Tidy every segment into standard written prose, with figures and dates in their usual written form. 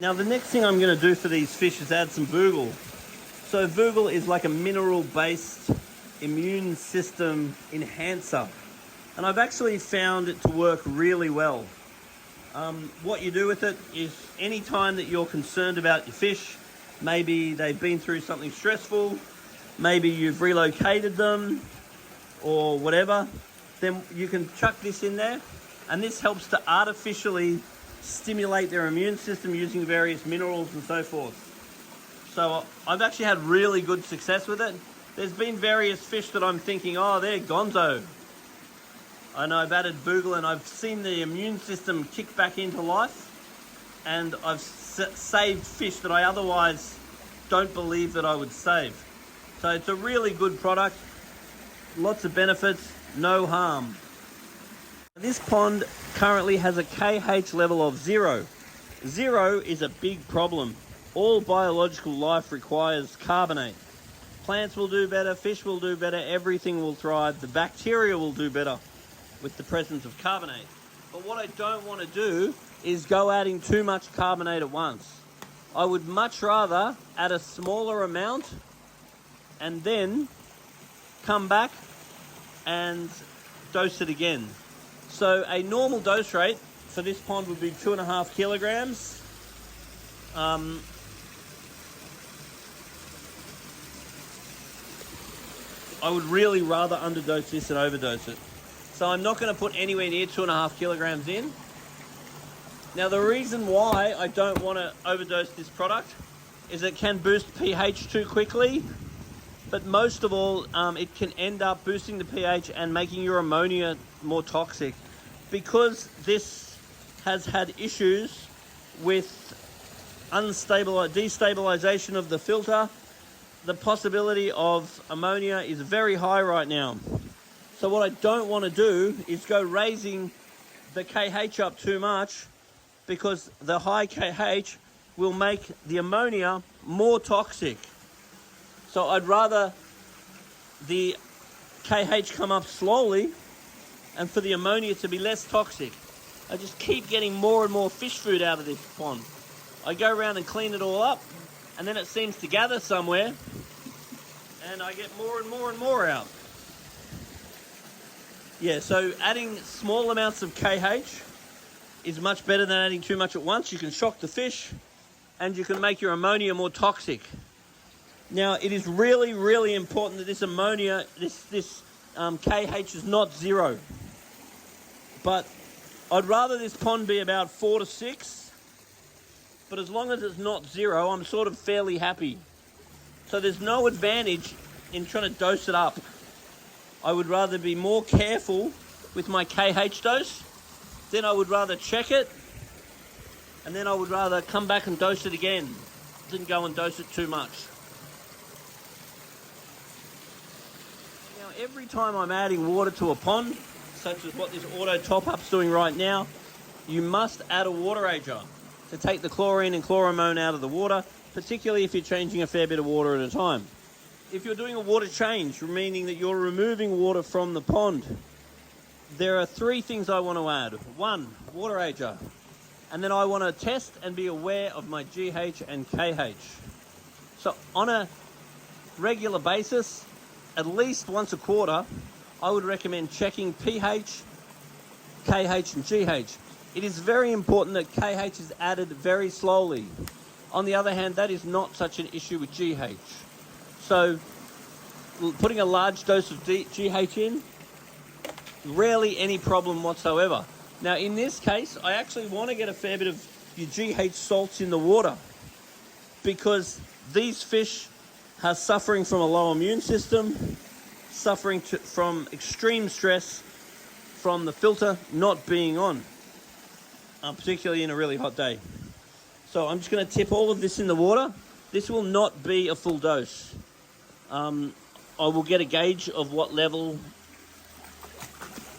Now the next thing I'm going to do for these fish is add some Voogle. So Voogle is like a mineral-based immune system enhancer. And I've actually found it to work really well. What you do with it is any time that you're concerned about your fish, maybe they've been through something stressful, maybe you've relocated them or whatever, then you can chuck this in there, and this helps to artificially stimulate their immune system using various minerals and so forth. So I've actually had really good success with it. There's been various fish that I'm thinking, oh, they're gonzo. And I've added Voogle and I've seen the immune system kick back into life, and I've saved fish that I otherwise don't believe that I would save. So it's a really good product, lots of benefits, no harm. This pond currently has a KH level of 0. 0 is a big problem. All biological life requires carbonate. Plants will do better, fish will do better, everything will thrive, the bacteria will do better with the presence of carbonate. But what I don't want to do is go adding too much carbonate at once. I would much rather add a smaller amount and then come back and dose it again. So a normal dose rate for this pond would be 2.5 kilograms. I would really rather underdose this than overdose it. So I'm not going to put anywhere near 2.5 kilograms in. Now the reason why I don't want to overdose this product is it can boost pH too quickly, but most of all it can end up boosting the pH and making your ammonia more toxic. Because this has had issues with destabilization of the filter, the possibility of ammonia is very high right now. So what I don't want to do is go raising the KH up too much, because the high KH will make the ammonia more toxic. So I'd rather the KH come up slowly and for the ammonia to be less toxic. I just keep getting more and more fish food out of this pond. I go around and clean it all up, and then it seems to gather somewhere, and I get more and more and more out. Yeah, so adding small amounts of KH is much better than adding too much at once. You can shock the fish and you can make your ammonia more toxic. Now, it is really, really important that this ammonia, this KH is not 0. But I'd rather this pond be about 4 to 6. But as long as it's not 0, I'm sort of fairly happy. So there's no advantage in trying to dose it up. I would rather be more careful with my KH dose. Then I would rather check it, and then I would rather come back and dose it again than go and dose it too much. Now, every time I'm adding water to a pond, such as what this auto top-up's doing right now, you must add a water ager to take the chlorine and chloramone out of the water, particularly if you're changing a fair bit of water at a time. If you're doing a water change, meaning that you're removing water from the pond, there are 3 things I want to add. 1, water ager. And then I want to test and be aware of my GH and KH. So on a regular basis, at least once a quarter, I would recommend checking pH, KH and GH. It is very important that KH is added very slowly. On the other hand, that is not such an issue with GH. So putting a large dose of GH in, rarely any problem whatsoever. Now in this case, I actually want to get a fair bit of your GH salts in the water, because these fish are suffering from a low immune system, suffering from extreme stress from the filter not being on, particularly in a really hot day. So I'm just going to tip all of this in the water. This will not be a full dose. I will get a gauge of what level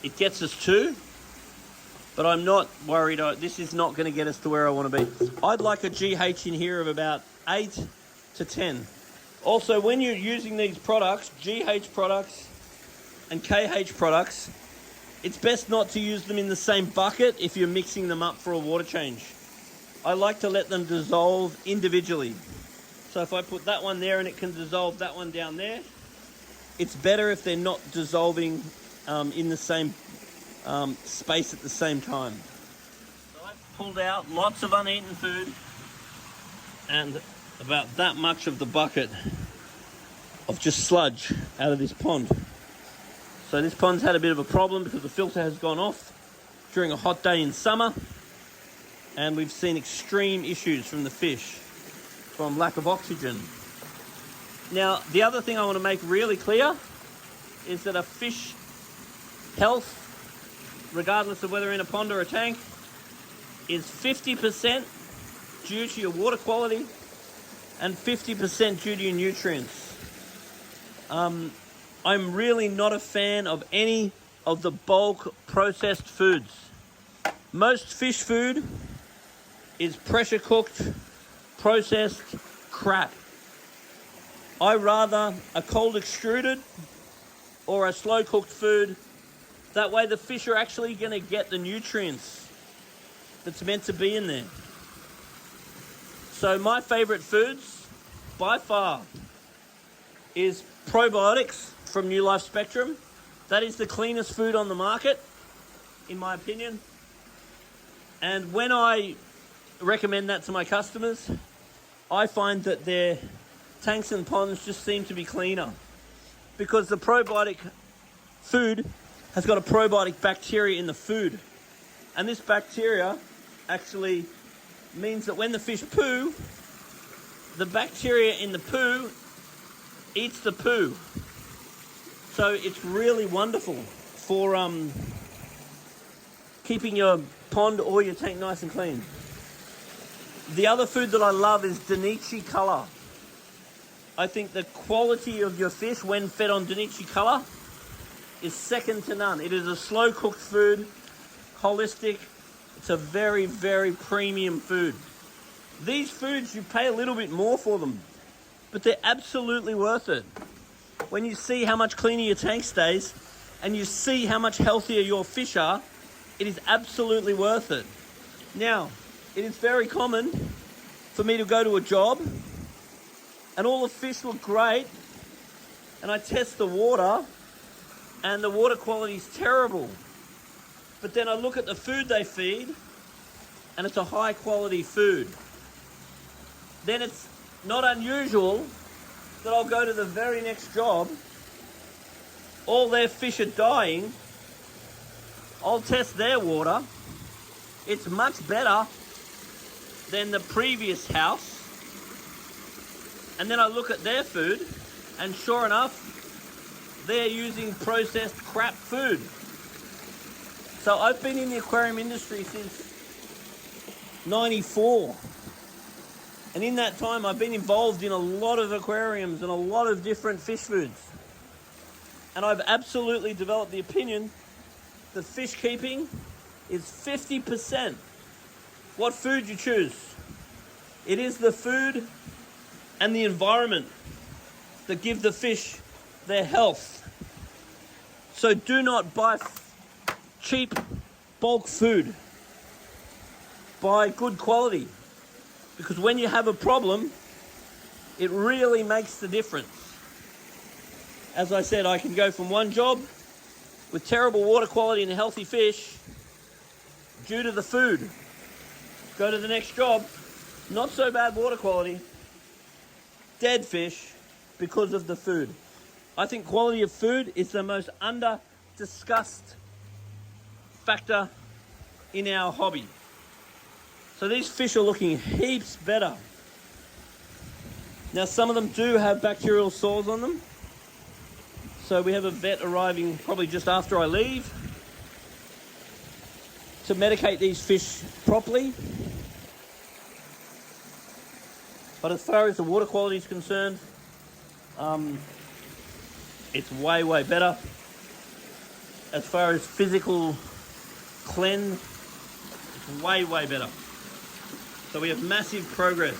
it gets us to, but I'm not worried. This is not going to get us to where I want to be. I'd like a GH in here of about 8 to 10. Also, when you're using these products, GH products and KH products, it's best not to use them in the same bucket if you're mixing them up for a water change. I like to let them dissolve individually. So if I put that one there and it can dissolve that one down there, it's better if they're not dissolving in the same space at the same time. So I've pulled out lots of uneaten food and about that much of the bucket of just sludge out of this pond. So this pond's had a bit of a problem because the filter has gone off during a hot day in summer, and we've seen extreme issues from the fish from lack of oxygen. Now, the other thing I want to make really clear is that a fish health, regardless of whether in a pond or a tank, is 50% due to your water quality and 50% due to your nutrients. I'm really not a fan of any of the bulk processed foods. Most fish food is pressure cooked, processed crap. I rather a cold extruded or a slow cooked food. That way the fish are actually going to get the nutrients that's meant to be in there. So my favorite foods by far is probiotics from New Life Spectrum. That is the cleanest food on the market, in my opinion. And when I recommend that to my customers, I find that their tanks and ponds just seem to be cleaner because the probiotic food has got a probiotic bacteria in the food. And this bacteria actually means that when the fish poo, the bacteria in the poo eats the poo. So it's really wonderful for keeping your pond or your tank nice and clean. The other food that I love is Danichi color. I think the quality of your fish when fed on Danichi color is second to none. It is a slow cooked food, holistic. It's a very, very premium food. These foods, you pay a little bit more for them, but they're absolutely worth it. When you see how much cleaner your tank stays and you see how much healthier your fish are, it is absolutely worth it. Now, it is very common for me to go to a job and all the fish look great and I test the water and the water quality is terrible. But then I look at the food they feed and it's a high quality food. Then it's not unusual that I'll go to the very next job, all their fish are dying, I'll test their water, it's much better than the previous house, and then I look at their food, and sure enough, they're using processed crap food. So I've been in the aquarium industry since '94. And in that time, I've been involved in a lot of aquariums and a lot of different fish foods. And I've absolutely developed the opinion that fish keeping is 50% what food you choose. It is the food and the environment that give the fish their health. So do not buy cheap bulk food. Buy good quality. Because when you have a problem, it really makes the difference. As I said, I can go from one job with terrible water quality and healthy fish due to the food. Go to the next job, not so bad water quality, dead fish because of the food. I think quality of food is the most under-discussed factor in our hobby. So these fish are looking heaps better. Now some of them do have bacterial sores on them. So we have a vet arriving probably just after I leave to medicate these fish properly. But as far as the water quality is concerned, it's way, way better. As far as physical cleanse, it's way, way better. So we have massive progress.